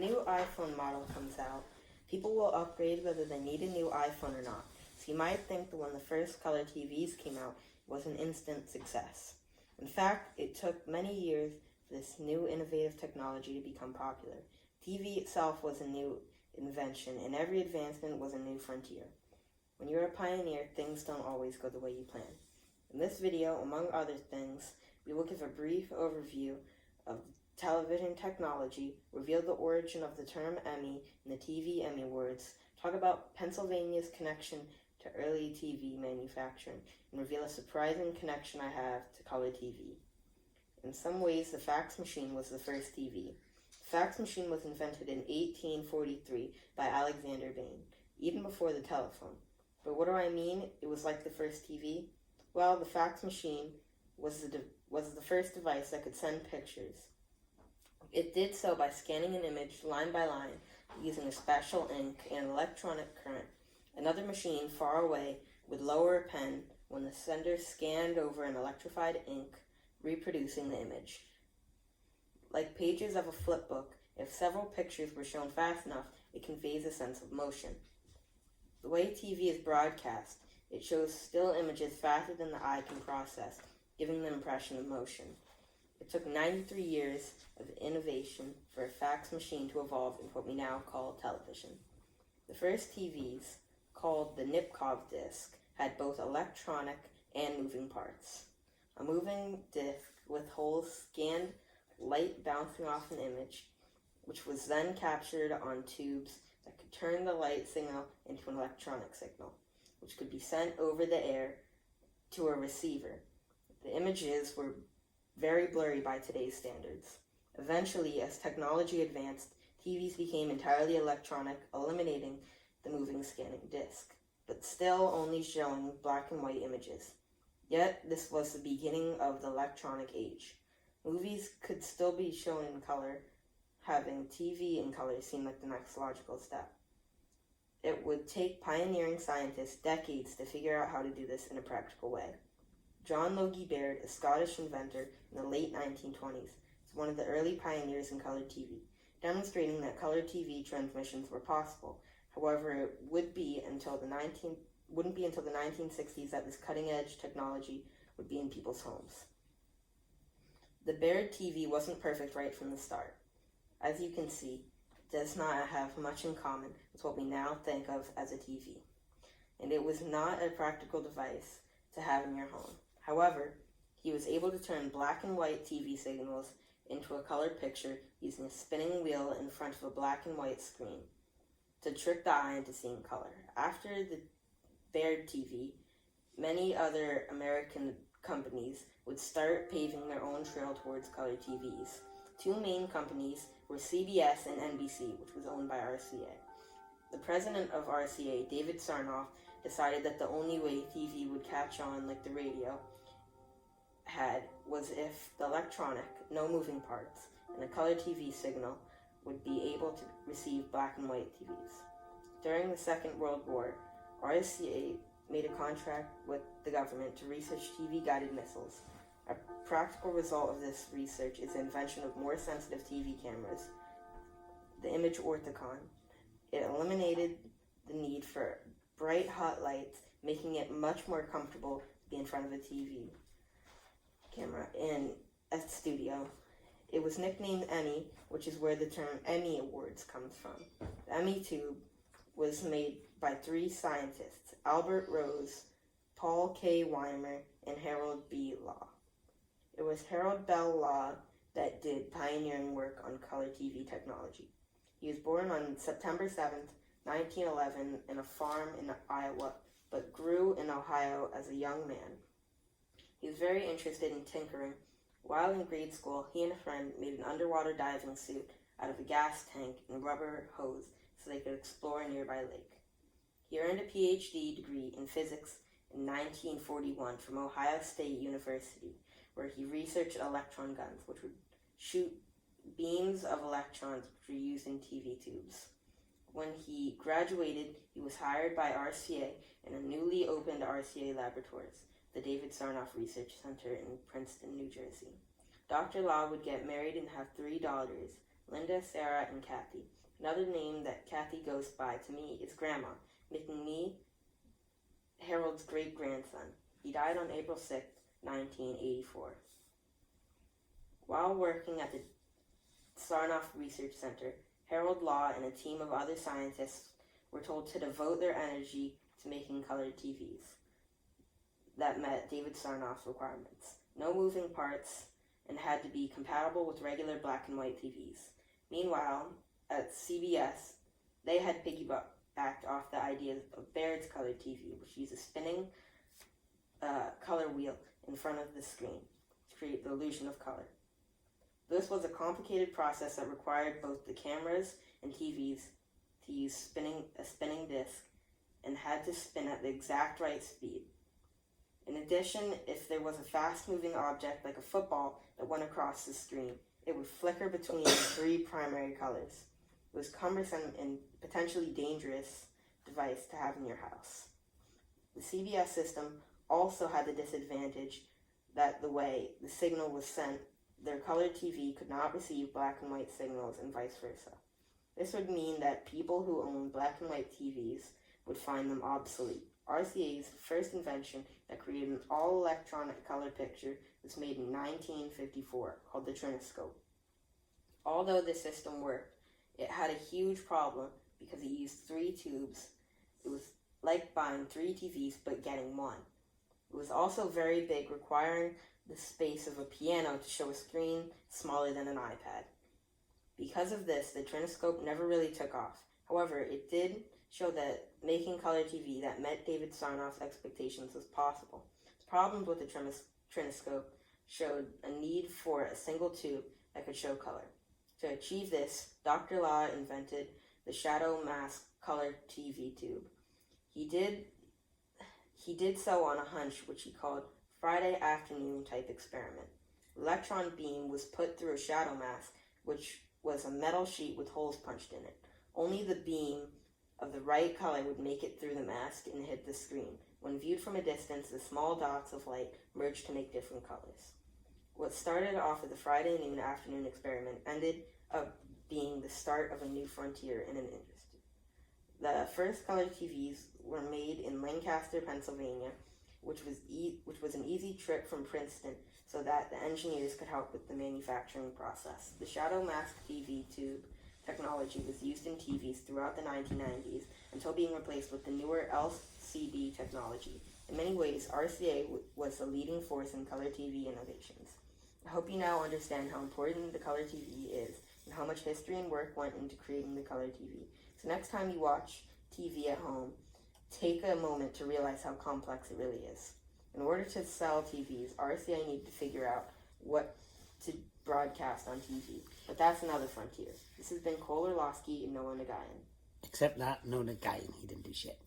new iPhone model comes out, people will upgrade whether they need a new iPhone or not. So you might think that when the first color TVs came out, it was an instant success. In fact, it took many years for this new innovative technology to become popular. TV itself was a new invention, and every advancement was a new frontier. When you're a pioneer, things don't always go the way you plan. In this video, among other things, we will give a brief overview of television technology, reveal the origin of the term Emmy and the TV Emmy Awards, talk about Pennsylvania's connection to early TV manufacturing, and reveal a surprising connection I have to color TV. In some ways, the fax machine was the first TV. The fax machine was invented in 1843 by Alexander Bain, even before the telephone. But what do I mean? It was like the first TV? Well, the fax machine was the first device that could send pictures. It did so by scanning an image line by line using a special ink and electronic current. Another machine far away would lower a pen when the sender scanned over an electrified ink, reproducing the image. Like pages of a flip book, if several pictures were shown fast enough, it conveys a sense of motion. The way TV is broadcast, it shows still images faster than the eye can process, giving the impression of motion. It took 93 years of innovation for a fax machine to evolve into what we now call television. The first TVs, called the Nipkow disc, had both electronic and moving parts. A moving disc with holes scanned light bouncing off an image, which was then captured on tubes that could turn the light signal into an electronic signal, which could be sent over the air to a receiver. The images were very blurry by today's standards. Eventually, as technology advanced, TVs became entirely electronic, eliminating the moving scanning disc, but still only showing black and white images. Yet, this was the beginning of the electronic age. Movies could still be shown in color. Having TV in color seemed like the next logical step. It would take pioneering scientists decades to figure out how to do this in a practical way. John Logie Baird, a Scottish inventor in the late 1920s, was one of the early pioneers in color TV, demonstrating that color TV transmissions were possible. However, it wouldn't be until the 1960s that this cutting-edge technology would be in people's homes. The Baird TV wasn't perfect right from the start. As you can see, it does not have much in common with what we now think of as a TV, and it was not a practical device to have in your home. However, he was able to turn black and white TV signals into a colored picture using a spinning wheel in front of a black and white screen to trick the eye into seeing color. After the Baird TV, many other American companies would start paving their own trail towards color TVs. Two main companies were CBS and NBC, which was owned by RCA. The president of RCA, David Sarnoff, decided that the only way TV would catch on like the radio had was if the electronic, no moving parts, and a color TV signal would be able to receive black and white TVs. During the Second World War, RCA made a contract with the government to research TV-guided missiles. A practical result of this research is the invention of more sensitive TV cameras, the Image Orthicon. It eliminated the need for bright, hot lights, making it much more comfortable to be in front of a TV camera in a studio. It was nicknamed Emmy, which is where the term Emmy Awards comes from. The Emmy tube was made by three scientists, Albert Rose, Paul K. Weimer, and Harold B. Law. It was Harold Bell Law that did pioneering work on color TV technology. He was born on September 7th, 1911, in a farm in Iowa, but grew in Ohio as a young man. He was very interested in tinkering. While in grade school, he and a friend made an underwater diving suit out of a gas tank and rubber hose so they could explore a nearby lake. He earned a PhD degree in physics in 1941 from Ohio State University, where he researched electron guns, which would shoot beams of electrons which were used in TV tubes. When he graduated, he was hired by RCA in a newly opened RCA Laboratories, the David Sarnoff Research Center in Princeton, New Jersey. Dr. Law would get married and have 3 daughters Linda, Sarah, and Kathy. Another name that Kathy goes by to me is Grandma, making me Harold's great-grandson. He died on April 6, 1984. While working at the Sarnoff Research Center, Harold Law and a team of other scientists were told to devote their energy to making colored TVs that met David Sarnoff's requirements. No moving parts, and had to be compatible with regular black and white TVs. Meanwhile, at CBS, they had piggybacked off the idea of Baird's colored TV, which uses a spinning color wheel in front of the screen to create the illusion of color. This was a complicated process that required both the cameras and TVs to use a spinning disc and had to spin at the exact right speed. In addition, if there was a fast-moving object like a football that went across the screen, it would flicker between the three primary colors. It was a cumbersome and potentially dangerous device to have in your house. The CBS system also had the disadvantage that the way the signal was sent, their colored TV could not receive black and white signals and vice versa. This would mean that people who owned black and white TVs would find them obsolete. RCA's first invention that created an all-electronic color picture was made in 1954, called the Trinoscope. Although the system worked, it had a huge problem because it used 3 tubes. It was like buying 3 TVs but getting 1. It was also very big, requiring the space of a piano to show a screen smaller than an iPad. Because of this, the Trinoscope never really took off. However, it did show that making color TV that met David Sarnoff's expectations was possible. The problems with the Trinoscope showed a need for a single tube that could show color. To achieve this, Dr. Law invented the shadow mask color TV tube. He did so on a hunch, which he called Friday afternoon type experiment. Electron beam was put through a shadow mask, which was a metal sheet with holes punched in it. Only the beam of the right color would make it through the mask and hit the screen. When viewed from a distance, the small dots of light merged to make different colors. What started off as a Friday noon afternoon experiment ended up being the start of a new frontier in an industry. The first color TVs were made in Lancaster, Pennsylvania, which was an easy trip from Princeton, so that the engineers could help with the manufacturing process. The shadow mask TV tube technology was used in TVs throughout the 1990s until being replaced with the newer LCD technology. In many ways, RCA was the leading force in color TV innovations. I hope you now understand how important the color TV is and how much history and work went into creating the color TV. So next time you watch TV at home, take a moment to realize how complex it really is. In order to sell TVs, RCA needed to figure out what to broadcast on TV. But that's another frontier. This has been Cole Orlowski and Noah Nagayan. Except that Noah Nagayan, he didn't do shit.